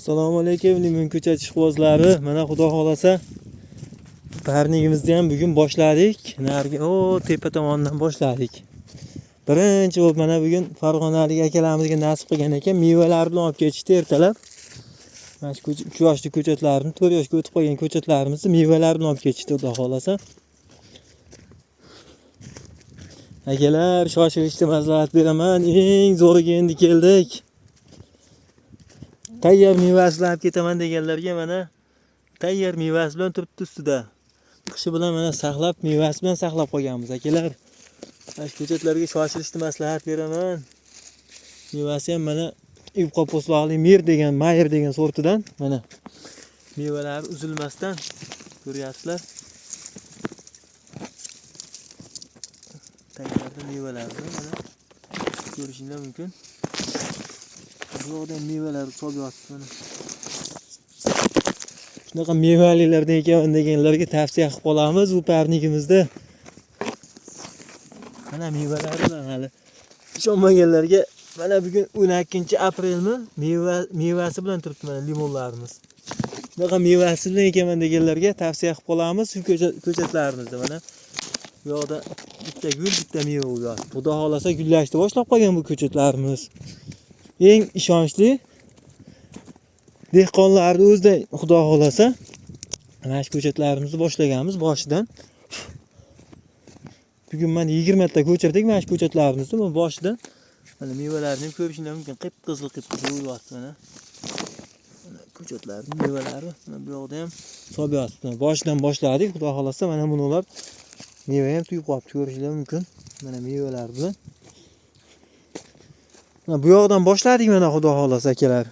Assalomu alaykum, limon ko'chat ishqibozlari. Mana xudo xolasa parnigimizni ham bugun boshladik. Narigi tepa tomondan boshladik. Birinchi bo'lib mana bugun Farg'onalik akalarimizga nasib qilgan ekan, mevalar bilan olib ketishdi ertalab. Mana shu 3 yoshli ko'chatlarni, 4 yoshga o'tib qolgan ko'chatlarimizni mevalar bilan olib ketishdi xudo xolasa. Akalar, shoshilishda maslahat beraman. Eng zo'riga endi keldik. Tayyor mevasini olib ketaman deganlarga mana tayyor mevasi bilan turibdi ustida. Qishi bilan mana saqlab, mevasi bilan saqlab qo'yganmiz akalar. Mana shu ko'chatlarga shoshilishni maslahat beraman. Mevasi ham mana yupqa po'stloqli Mayer degan sortidan mana mevalari uzilmasdan ko'ryapsizlar. Tayyorda mevalarni mana ko'rishingiz mumkin. Bu odam mevalar so'b yotibdi mana. Shunaqa mevalilardan ekan deganlarga tavsiya qilib qolamiz bu parnigimizda. Mana mevalar bilan hali ishonmaganlarga mana bugun 12-aprelmi mevasi bilan turibdi mana limonlarimiz. Shunaqa mevasi bilan ekan deganlarga tavsiya qilib qolamiz shu ko'chatlarimizda mana. Bu yoqda bitta gul, bitta meva bo'lyapti. Xudo xolasa gullashni boshlab qolgan bu ko'chatlarimiz. Eng ishonchli dehqonlarning o'zidan xudo xolasa mana shu ko'chatlarimizni boshlaganmiz boshidan. Bugun mana 20 ta ko'chirdik mana shu ko'chatlarimizni boshidan. Mana mevalarni ham ko'rishingiz mumkin. Qip-qizil bo'lyapti mana. Mana ko'chatlarning mevalari mana bu yoqda ham so'byapti. Boshidan boshladik. Xudo xolasa mana bular meva ham tuyib qolibdi, ko'rishingiz mumkin. Mana mevalar bilan. Mana bu yoqdan boshladik mana xudo xolasa akalar.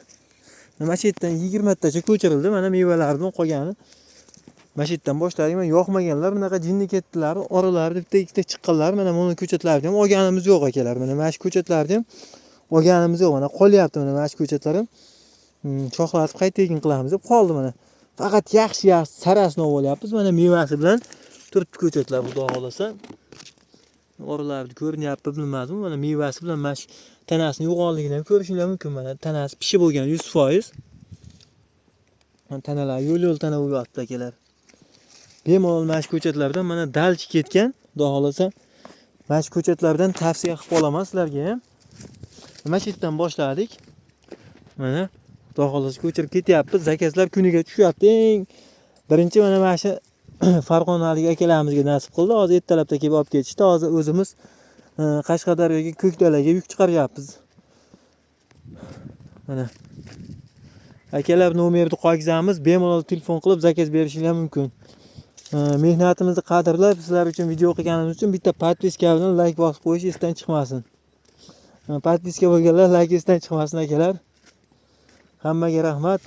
Mana shu yerdan 20 tacha ko'chirildi. Mana mevalar bilan qolgani. Mana shu yerdan boshladik. Mana yoqmaganlar bunaqa jinni ketdilar. Oralarida bitta ikkita chiqqanlar. Mana buni ko'chatlarni ham olganimiz yo'q akalar. Mana shu ko'chatlarni ham olganimiz yo'q. Mana qolyapti mana shu ko'chatlar ham. Choqlatib qayta ekin qilamiz deb qoldi mana. Faqat yaxshi sarasini olyapmiz. Mana mevasi bilan turibdi ko'chatlar xudo xolasa. Oralarida ko'rinyapti bilmadim. Mana mevasi bilan mana shu tanasini yo'g'onligini ham ko'rishingiz mumkin. Mana tanasi pishib bo'lgan 100%. Mana tanalar yo'l tana bo'lyapti akalar. Bemalol mana shu ko'chatlardan mana dalchi ketgan. Xudo xolasa mana shu ko'chatlardan tavsiya qilib qolaman sizlarga ham. Mana shu yerdan boshladik. Mana xudo xolasa ko'chirib ketyapmiz. Zakazlar kuniga tushyapti. Eng birinchi mana shu Farg'onalik akalarimizga nasib qildi. Hozir ertalabda kelib olib ketishdi. Hozir o'zimiz Qashqadaryoga Ko'kdalaga yuk chiqaryapmiz. Mana akalar nomerni qoldiramiz. Bemalol telefon qilib zakaz berishingiz mumkin. Mehnatimizni qadrlab, sizlar uchun video qilganimiz uchun bitta podpiska bilan like bosib qo'yish esdan chiqmasin. Podpiska bo'lganlar like esdan chiqmasin akalar. Hammaga rahmat.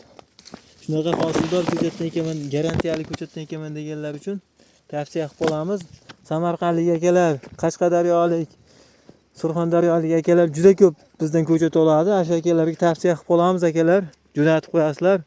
Shunaqa hosildor ko'chatdan ekanman, garantiyali ko'chatdan ekanman deganlar uchun tavsiya qilib qolamiz. Samarqandlik akalar, Qashqadaryolik, Surxondaryolik akalar juda ko'p bizdan ko'chat oladi. O'sha akalarga tavsiya qilib qolamiz akalar. Jo'natib qo'yasizlar.